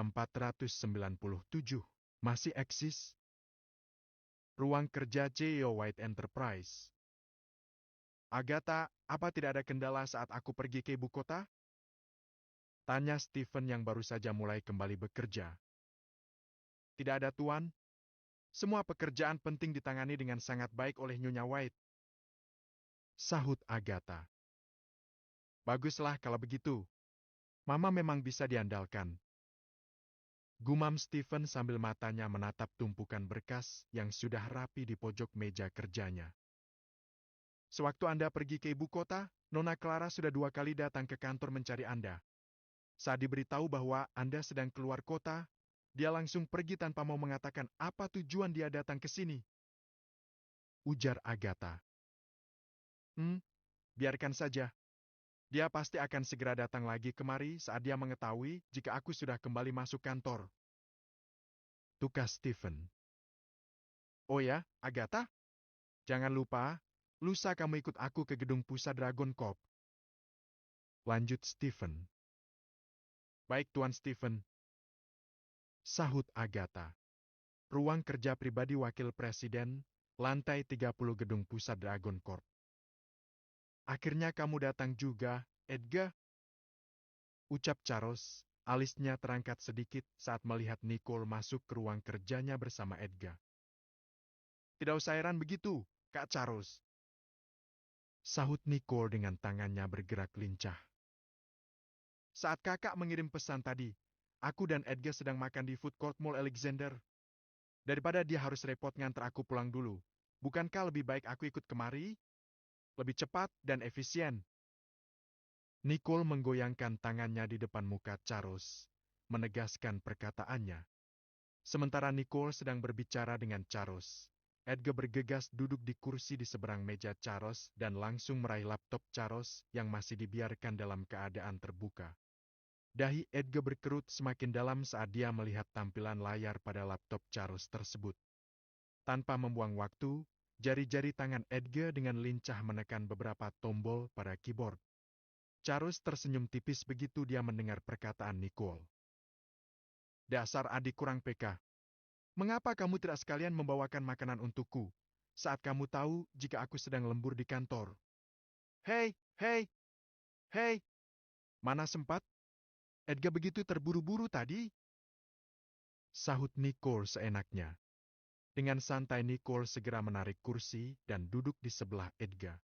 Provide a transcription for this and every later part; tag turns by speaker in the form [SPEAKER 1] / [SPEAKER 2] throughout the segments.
[SPEAKER 1] 497 masih eksis. Ruang kerja CEO White Enterprise. Agatha, apa tidak ada kendala saat aku pergi ke ibu kota? Tanya Stephen yang baru saja mulai kembali bekerja. Tidak ada, Tuan. Semua pekerjaan penting ditangani dengan sangat baik oleh Nyonya White. Sahut Agatha. Baguslah kalau begitu. Mama memang bisa diandalkan. Gumam Stephen sambil matanya menatap tumpukan berkas yang sudah rapi di pojok meja kerjanya. Sewaktu Anda pergi ke ibu kota, Nona Clara sudah 2 kali datang ke kantor mencari Anda. Saat diberitahu bahwa Anda sedang keluar kota, dia langsung pergi tanpa mau mengatakan apa tujuan dia datang ke sini. Ujar Agatha. Biarkan saja. Dia pasti akan segera datang lagi kemari saat dia mengetahui jika aku sudah kembali masuk kantor. Tukas Stephen. Oh ya, Agatha? Jangan lupa, lusa kamu ikut aku ke gedung pusat Dragon Corp. Lanjut Stephen. Baik, Tuan Stephen. Sahut Agatha. Ruang kerja pribadi Wakil Presiden, lantai 30 gedung pusat Dragon Corp. Akhirnya kamu datang juga, Edgar. Ucap Charles, alisnya terangkat sedikit saat melihat Nicole masuk ke ruang kerjanya bersama Edgar. Tidak usah heran begitu, Kak Charles. Sahut Nicole dengan tangannya bergerak lincah. Saat kakak mengirim pesan tadi, aku dan Edgar sedang makan di food court Mall Alexander. Daripada dia harus repot ngantar aku pulang dulu, bukankah lebih baik aku ikut kemari? Lebih cepat dan efisien. Nicole menggoyangkan tangannya di depan muka Charles, menegaskan perkataannya. Sementara Nicole sedang berbicara dengan Charles, Edgar bergegas duduk di kursi di seberang meja Charles dan langsung meraih laptop Charles yang masih dibiarkan dalam keadaan terbuka. Dahi Edgar berkerut semakin dalam saat dia melihat tampilan layar pada laptop Charles tersebut. Tanpa membuang waktu, jari-jari tangan Edgar dengan lincah menekan beberapa tombol pada keyboard. Charles tersenyum tipis begitu dia mendengar perkataan Nicole. Dasar adik kurang peka. Mengapa kamu tidak sekalian membawakan makanan untukku, saat kamu tahu jika aku sedang lembur di kantor? Hei! Mana sempat? Edgar begitu terburu-buru tadi? Sahut Nicole seenaknya. Dengan santai Nicole segera menarik kursi dan duduk di sebelah Edgar.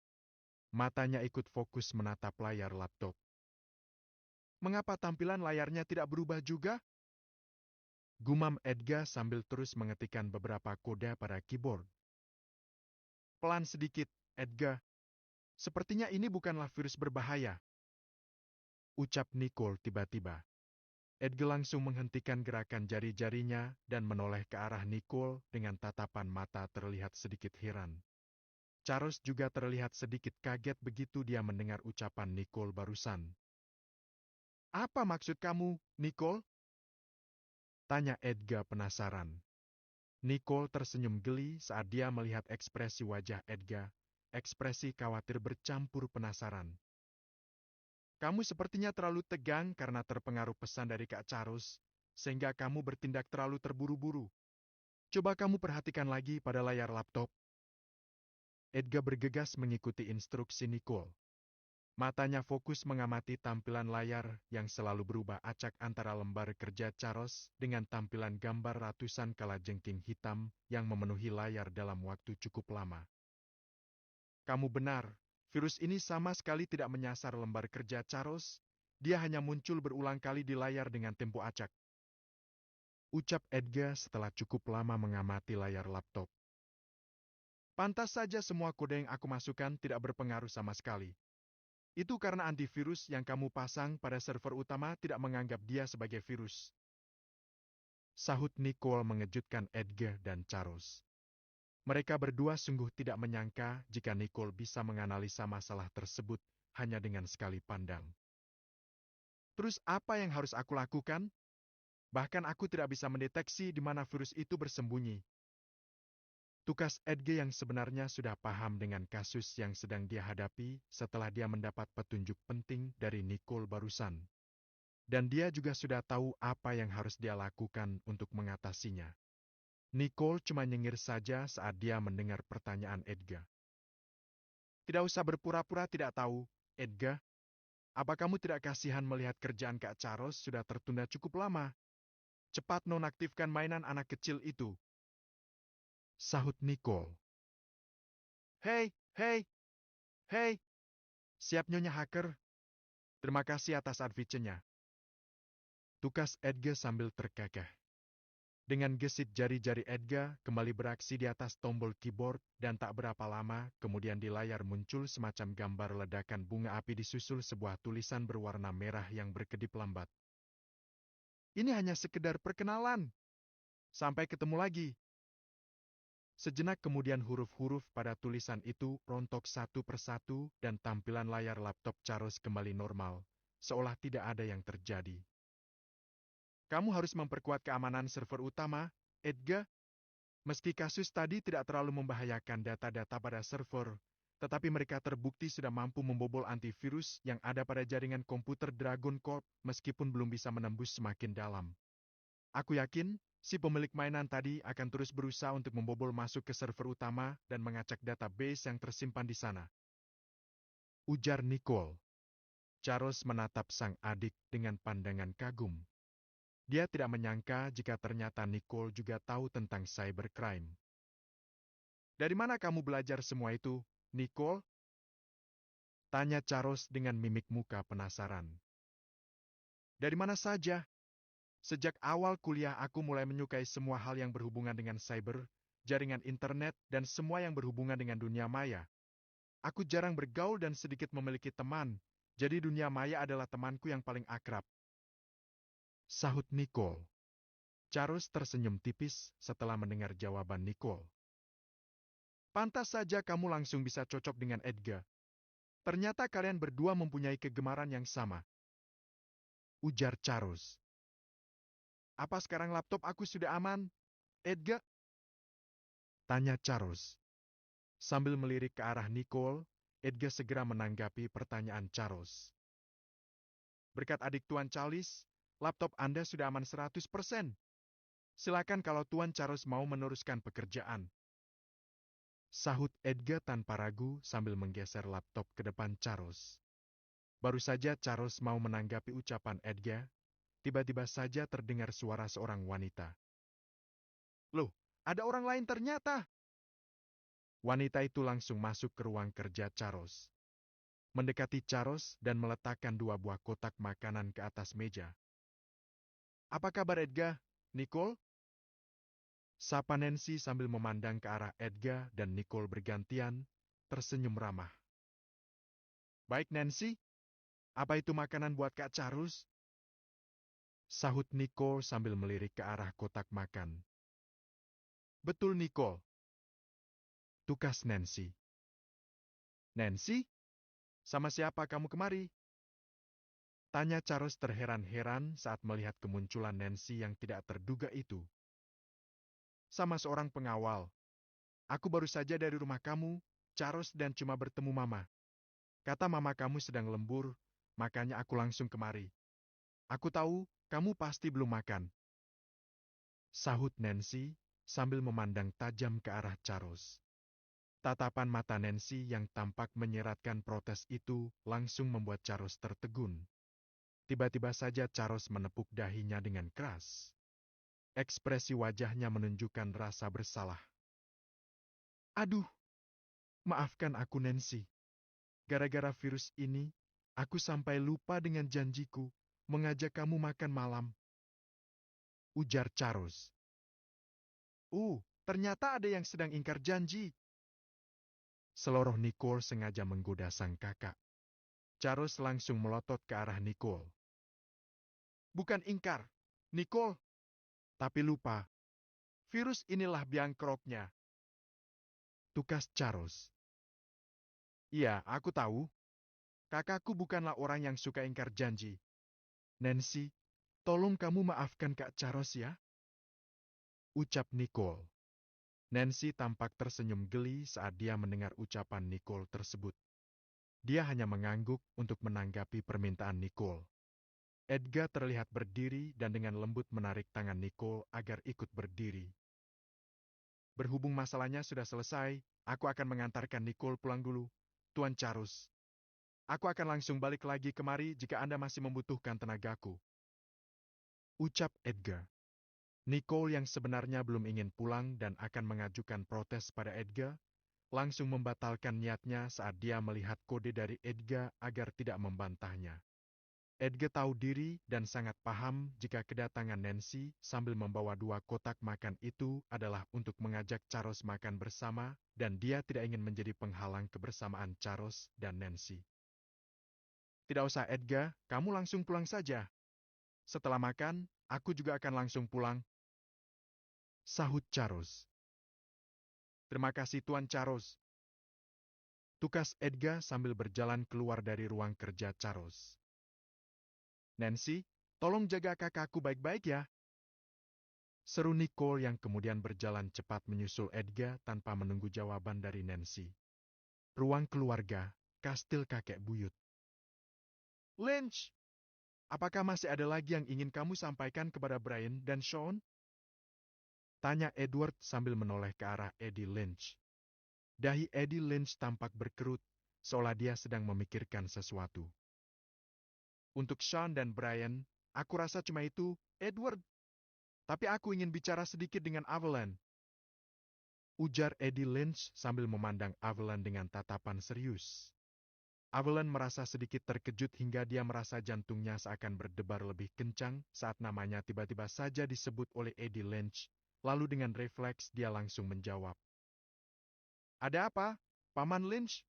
[SPEAKER 1] Matanya ikut fokus menatap layar laptop. Mengapa tampilan layarnya tidak berubah juga? Gumam Edgar sambil terus mengetikkan beberapa kode pada keyboard. Pelan sedikit, Edgar. Sepertinya ini bukanlah virus berbahaya. Ucap Nicole tiba-tiba. Edgar langsung menghentikan gerakan jari-jarinya dan menoleh ke arah Nicole dengan tatapan mata terlihat sedikit heran. Charles juga terlihat sedikit kaget begitu dia mendengar ucapan Nicole barusan. Apa maksud kamu, Nicole? Tanya Edgar penasaran. Nicole tersenyum geli saat dia melihat ekspresi wajah Edgar, ekspresi khawatir bercampur penasaran. Kamu sepertinya terlalu tegang karena terpengaruh pesan dari Kak Charles, sehingga kamu bertindak terlalu terburu-buru. Coba kamu perhatikan lagi pada layar laptop. Edgar bergegas mengikuti instruksi Nicole. Matanya fokus mengamati tampilan layar yang selalu berubah acak antara lembar kerja Charles dengan tampilan gambar ratusan kalajengking hitam yang memenuhi layar dalam waktu cukup lama. Kamu benar, virus ini sama sekali tidak menyasar lembar kerja Charles, dia hanya muncul berulang kali di layar dengan tempo acak. Ucap Edgar setelah cukup lama mengamati layar laptop. Pantas saja semua kode yang aku masukkan tidak berpengaruh sama sekali. Itu karena antivirus yang kamu pasang pada server utama tidak menganggap dia sebagai virus. Sahut Nicole mengejutkan Edgar dan Charles. Mereka berdua sungguh tidak menyangka jika Nicole bisa menganalisa masalah tersebut hanya dengan sekali pandang. Terus apa yang harus aku lakukan? Bahkan aku tidak bisa mendeteksi di mana virus itu bersembunyi. Tukas Edgar yang sebenarnya sudah paham dengan kasus yang sedang dia hadapi setelah dia mendapat petunjuk penting dari Nicole barusan. Dan dia juga sudah tahu apa yang harus dia lakukan untuk mengatasinya. Nicole cuma nyengir saja saat dia mendengar pertanyaan Edgar. Tidak usah berpura-pura tidak tahu, Edgar. Apa kamu tidak kasihan melihat kerjaan Kak Charles sudah tertunda cukup lama? Cepat nonaktifkan mainan anak kecil itu. Sahut Nicole. Hei, hei, hei. Siap Nyonya Hacker. Terima kasih atas advice-nya. Tukas Edgar sambil terkekeh. Dengan gesit jari-jari Edgar kembali beraksi di atas tombol keyboard dan tak berapa lama kemudian di layar muncul semacam gambar ledakan bunga api disusul sebuah tulisan berwarna merah yang berkedip lambat. Ini hanya sekedar perkenalan. Sampai ketemu lagi. Sejenak kemudian huruf-huruf pada tulisan itu rontok satu persatu dan tampilan layar laptop Charles kembali normal, seolah tidak ada yang terjadi. Kamu harus memperkuat keamanan server utama, Edgar. Meski kasus tadi tidak terlalu membahayakan data-data pada server, tetapi mereka terbukti sudah mampu membobol antivirus yang ada pada jaringan komputer Dragon Corp meskipun belum bisa menembus semakin dalam. Aku yakin, si pemilik mainan tadi akan terus berusaha untuk membobol masuk ke server utama dan mengacak database yang tersimpan di sana. Ujar Nicole. Charles menatap sang adik dengan pandangan kagum. Dia tidak menyangka jika ternyata Nicole juga tahu tentang cybercrime. Dari mana kamu belajar semua itu, Nicole? Tanya Charles dengan mimik muka penasaran. Dari mana saja? Sejak awal kuliah aku mulai menyukai semua hal yang berhubungan dengan cyber, jaringan internet, dan semua yang berhubungan dengan dunia maya. Aku jarang bergaul dan sedikit memiliki teman, jadi dunia maya adalah temanku yang paling akrab. Sahut Nicole. Charles tersenyum tipis setelah mendengar jawaban Nicole. Pantas saja kamu langsung bisa cocok dengan Edgar. Ternyata kalian berdua mempunyai kegemaran yang sama. Ujar Charles. Apa sekarang laptop aku sudah aman, Edgar? Tanya Charles. Sambil melirik ke arah Nicole, Edgar segera menanggapi pertanyaan Charles. Berkat adik Tuan Charles, laptop Anda sudah aman 100%. Silakan kalau Tuan Charles mau meneruskan pekerjaan. Sahut Edgar tanpa ragu sambil menggeser laptop ke depan Charles. Baru saja Charles mau menanggapi ucapan Edgar, tiba-tiba saja terdengar suara seorang wanita. Loh, ada orang lain ternyata. Wanita itu langsung masuk ke ruang kerja Charles. Mendekati Charles dan meletakkan 2 buah kotak makanan ke atas meja. Apa kabar Edgar, Nicole? Sapa Nancy sambil memandang ke arah Edgar dan Nicole bergantian, tersenyum ramah. Baik Nancy, apa itu makanan buat Kak Charles? Sahut Nicole sambil melirik ke arah kotak makan. Betul Nicole. Tukas Nancy. Nancy? Sama siapa kamu kemari? Tanya Charles terheran-heran saat melihat kemunculan Nancy yang tidak terduga itu. Sama seorang pengawal. Aku baru saja dari rumah kamu, Charles, dan cuma bertemu Mama. Kata Mama kamu sedang lembur, makanya aku langsung kemari. Aku tahu, kamu pasti belum makan. Sahut Nancy sambil memandang tajam ke arah Charles. Tatapan mata Nancy yang tampak menyeratkan protes itu langsung membuat Charles tertegun. Tiba-tiba saja Charles menepuk dahinya dengan keras. Ekspresi wajahnya menunjukkan rasa bersalah. Aduh, maafkan aku Nancy. Gara-gara virus ini, aku sampai lupa dengan janjiku mengajak kamu makan malam. Ujar Charles. Ternyata ada yang sedang ingkar janji. Seloroh Nicole sengaja menggoda sang kakak. Charles langsung melotot ke arah Nicole. Bukan ingkar, Nicole. Tapi lupa, virus inilah biang keroknya. Tukas Charles. Iya, aku tahu. Kakakku bukanlah orang yang suka ingkar janji. Nancy, tolong kamu maafkan Kak Charles ya. Ucap Nicole. Nancy tampak tersenyum geli saat dia mendengar ucapan Nicole tersebut. Dia hanya mengangguk untuk menanggapi permintaan Nicole. Edgar terlihat berdiri dan dengan lembut menarik tangan Nicole agar ikut berdiri. Berhubung masalahnya sudah selesai, aku akan mengantarkan Nicole pulang dulu, Tuan Charles. Aku akan langsung balik lagi kemari jika Anda masih membutuhkan tenagaku. Ucap Edgar. Nicole yang sebenarnya belum ingin pulang dan akan mengajukan protes pada Edgar, langsung membatalkan niatnya saat dia melihat kode dari Edgar agar tidak membantahnya. Edgar tahu diri dan sangat paham jika kedatangan Nancy sambil membawa 2 kotak makan itu adalah untuk mengajak Charles makan bersama dan dia tidak ingin menjadi penghalang kebersamaan Charles dan Nancy. Tidak usah Edgar, kamu langsung pulang saja. Setelah makan, aku juga akan langsung pulang. Sahut Charles. Terima kasih Tuan Charles. Tukas Edgar sambil berjalan keluar dari ruang kerja Charles. Nancy, tolong jaga kakakku baik-baik ya. Seru Nicole yang kemudian berjalan cepat menyusul Edgar tanpa menunggu jawaban dari Nancy. Ruang keluarga, kastil kakek buyut. Lynch, apakah masih ada lagi yang ingin kamu sampaikan kepada Brian dan Sean? Tanya Edward sambil menoleh ke arah Eddie Lynch. Dahi Eddie Lynch tampak berkerut, seolah dia sedang memikirkan sesuatu. Untuk Sean dan Brian, aku rasa cuma itu, Edward. Tapi aku ingin bicara sedikit dengan Evelyn. Ujar Eddie Lynch sambil memandang Evelyn dengan tatapan serius. Evelyn merasa sedikit terkejut hingga dia merasa jantungnya seakan berdebar lebih kencang saat namanya tiba-tiba saja disebut oleh Eddie Lynch, lalu dengan refleks dia langsung menjawab. Ada apa, Paman Lynch?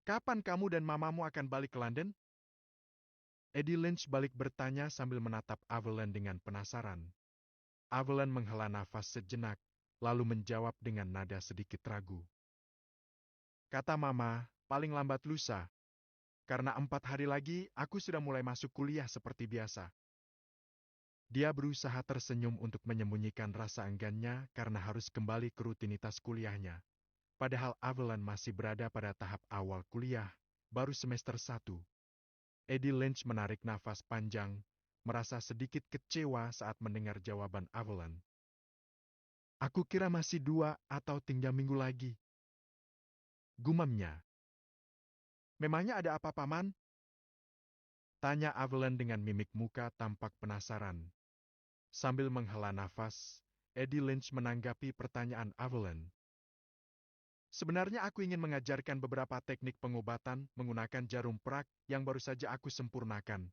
[SPEAKER 1] Kapan kamu dan mamamu akan balik ke London? Eddie Lynch balik bertanya sambil menatap Evelyn dengan penasaran. Evelyn menghela nafas sejenak, lalu menjawab dengan nada sedikit ragu. Kata Mama, paling lambat lusa. Karena 4 hari lagi, aku sudah mulai masuk kuliah seperti biasa. Dia berusaha tersenyum untuk menyembunyikan rasa enggannya karena harus kembali ke rutinitas kuliahnya. Padahal Evelyn masih berada pada tahap awal kuliah, baru semester 1. Eddie Lynch menarik nafas panjang, merasa sedikit kecewa saat mendengar jawaban Evelyn. Aku kira masih 2 atau 3 minggu lagi. Gumamnya. Memangnya ada apa, Paman? Tanya Evelyn dengan mimik muka tampak penasaran. Sambil menghela nafas, Eddie Lynch menanggapi pertanyaan Evelyn. Sebenarnya aku ingin mengajarkan beberapa teknik pengobatan menggunakan jarum perak yang baru saja aku sempurnakan.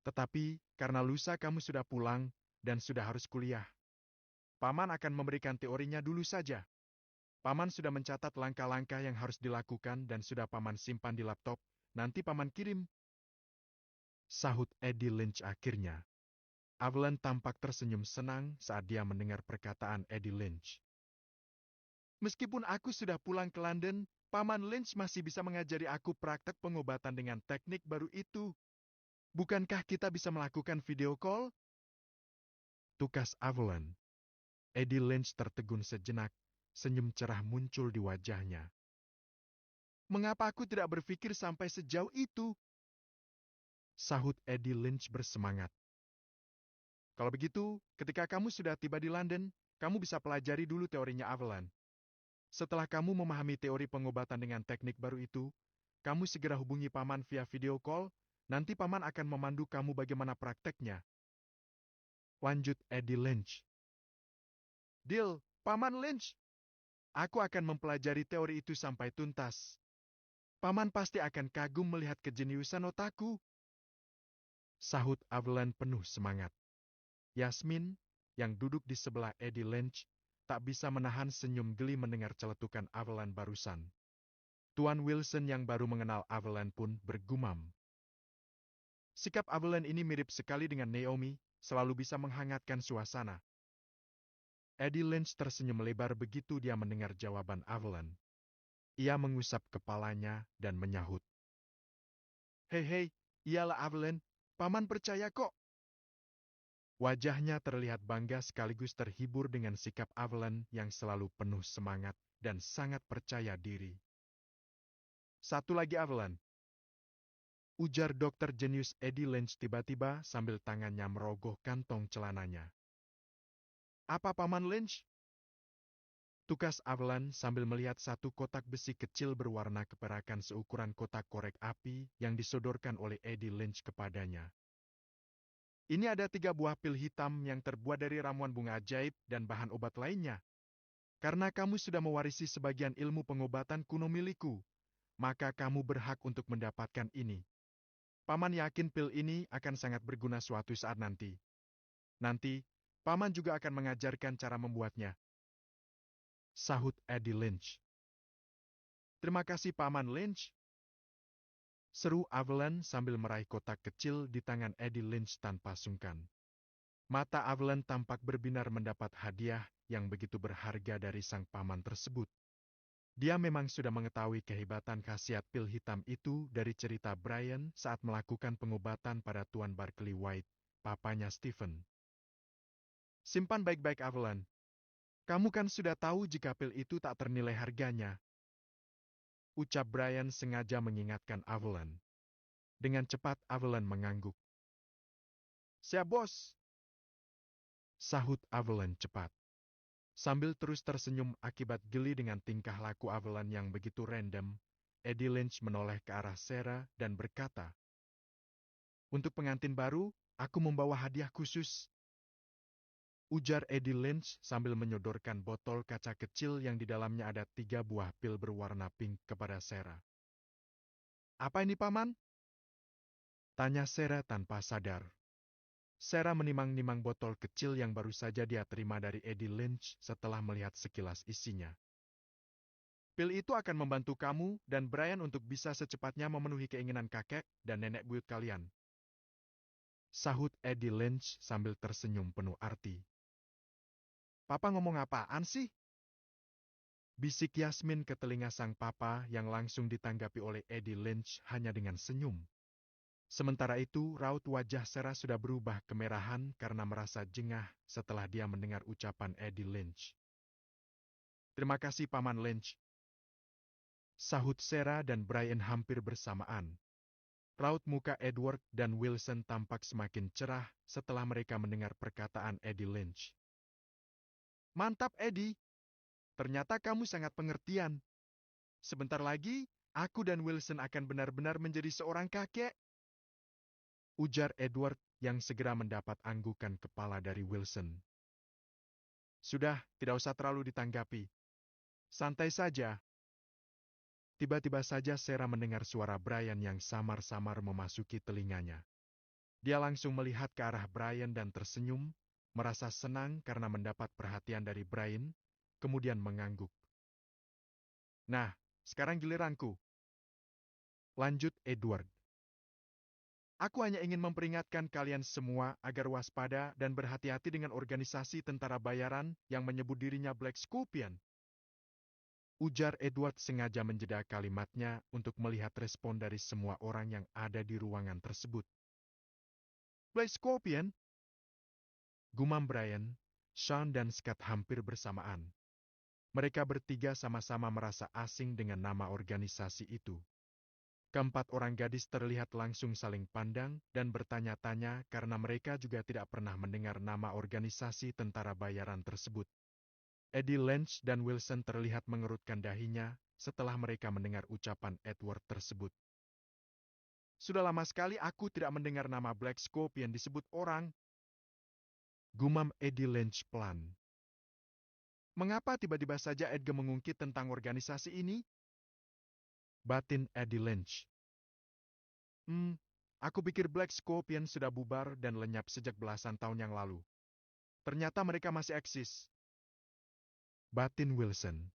[SPEAKER 1] Tetapi, karena lusa kamu sudah pulang dan sudah harus kuliah, Paman akan memberikan teorinya dulu saja. Paman sudah mencatat langkah-langkah yang harus dilakukan dan sudah Paman simpan di laptop, nanti Paman kirim. Sahut Eddie Lynch akhirnya. Evelyn tampak tersenyum senang saat dia mendengar perkataan Eddie Lynch. Meskipun aku sudah pulang ke London, Paman Lynch masih bisa mengajari aku praktek pengobatan dengan teknik baru itu. Bukankah kita bisa melakukan video call? Tukas Evelyn. Eddie Lynch tertegun sejenak, senyum cerah muncul di wajahnya. Mengapa aku tidak berpikir sampai sejauh itu? Sahut Eddie Lynch bersemangat. Kalau begitu, ketika kamu sudah tiba di London, kamu bisa pelajari dulu teorinya Evelyn. Setelah kamu memahami teori pengobatan dengan teknik baru itu, kamu segera hubungi Paman via video call, nanti Paman akan memandu kamu bagaimana prakteknya. Lanjut Eddie Lynch. Deal, Paman Lynch. Aku akan mempelajari teori itu sampai tuntas. Paman pasti akan kagum melihat kejeniusan otakku. Sahut Evelyn penuh semangat. Yasmin, yang duduk di sebelah Eddie Lynch, tak bisa menahan senyum geli mendengar celetukan Evelyn barusan. Tuan Wilson yang baru mengenal Evelyn pun bergumam. Sikap Evelyn ini mirip sekali dengan Naomi, selalu bisa menghangatkan suasana. Eddie Lynch tersenyum lebar begitu dia mendengar jawaban Evelyn. Ia mengusap kepalanya dan menyahut. Hei, iyalah Evelyn, Paman percaya kok. Wajahnya terlihat bangga sekaligus terhibur dengan sikap Evelyn yang selalu penuh semangat dan sangat percaya diri. Satu lagi Evelyn. Ujar dokter jenius Eddie Lynch tiba-tiba sambil tangannya merogoh kantong celananya. Apa Paman Lynch? Tukas Avalon sambil melihat satu kotak besi kecil berwarna keperakan seukuran kotak korek api yang disodorkan oleh Eddie Lynch kepadanya. Ini ada 3 buah pil hitam yang terbuat dari ramuan bunga ajaib dan bahan obat lainnya. Karena kamu sudah mewarisi sebagian ilmu pengobatan kuno milikku, maka kamu berhak untuk mendapatkan ini. Paman yakin pil ini akan sangat berguna suatu saat nanti. Nanti, Paman juga akan mengajarkan cara membuatnya. Sahut Eddie Lynch. Terima kasih Paman Lynch. Seru Avalon sambil meraih kotak kecil di tangan Eddie Lynch tanpa sungkan. Mata Avalon tampak berbinar mendapat hadiah yang begitu berharga dari sang paman tersebut. Dia memang sudah mengetahui kehebatan khasiat pil hitam itu dari cerita Brian saat melakukan pengobatan pada Tuan Barkley White, papanya Stephen. Simpan baik-baik Avalon. Kamu kan sudah tahu jika pil itu tak ternilai harganya. Ucap Brian sengaja mengingatkan Avalon. Dengan cepat Avalon mengangguk. Siap bos. Sahut Avalon cepat. Sambil terus tersenyum akibat geli dengan tingkah laku Avalon yang begitu random, Eddie Lynch menoleh ke arah Sarah dan berkata, Untuk pengantin baru, aku membawa hadiah khusus. Ujar Eddie Lynch sambil menyodorkan botol kaca kecil yang di dalamnya ada 3 buah pil berwarna pink kepada Sarah. Apa ini Paman? Tanya Sarah tanpa sadar. Sarah menimang-nimang botol kecil yang baru saja dia terima dari Eddie Lynch setelah melihat sekilas isinya. Pil itu akan membantu kamu dan Brian untuk bisa secepatnya memenuhi keinginan kakek dan nenek buyut kalian. Sahut Eddie Lynch sambil tersenyum penuh arti. Papa ngomong apaan sih? Bisik Yasmin ke telinga sang papa yang langsung ditanggapi oleh Eddie Lynch hanya dengan senyum. Sementara itu, raut wajah Sarah sudah berubah kemerahan karena merasa jengah setelah dia mendengar ucapan Eddie Lynch. Terima kasih Paman Lynch. Sahut Sarah dan Brian hampir bersamaan. Raut muka Edward dan Wilson tampak semakin cerah setelah mereka mendengar perkataan Eddie Lynch. Mantap Eddie, ternyata kamu sangat pengertian. Sebentar lagi, aku dan Wilson akan benar-benar menjadi seorang kakek. Ujar Edward yang segera mendapat anggukan kepala dari Wilson. Sudah, tidak usah terlalu ditanggapi. Santai saja. Tiba-tiba saja Sarah mendengar suara Brian yang samar-samar memasuki telinganya. Dia langsung melihat ke arah Brian dan tersenyum, merasa senang karena mendapat perhatian dari Brian, kemudian mengangguk. Nah, sekarang giliranku. Lanjut Edward. Aku hanya ingin memperingatkan kalian semua agar waspada dan berhati-hati dengan organisasi tentara bayaran yang menyebut dirinya Black Scorpion. Ujar Edward sengaja menjeda kalimatnya untuk melihat respon dari semua orang yang ada di ruangan tersebut. Black Scorpion? Gumam Brian, Sean dan Scott hampir bersamaan. Mereka bertiga sama-sama merasa asing dengan nama organisasi itu. Keempat orang gadis terlihat langsung saling pandang dan bertanya-tanya karena mereka juga tidak pernah mendengar nama organisasi tentara bayaran tersebut. Eddie Lynch dan Wilson terlihat mengerutkan dahinya setelah mereka mendengar ucapan Edward tersebut. Sudah lama sekali aku tidak mendengar nama Black Scorpion disebut orang. Gumam Eddie Lynch pelan. Mengapa tiba-tiba saja Edgar mengungkit tentang organisasi ini? Batin Eddie Lynch. Aku pikir Black Scorpion sudah bubar dan lenyap sejak belasan tahun yang lalu. Ternyata mereka masih eksis. Batin Wilson.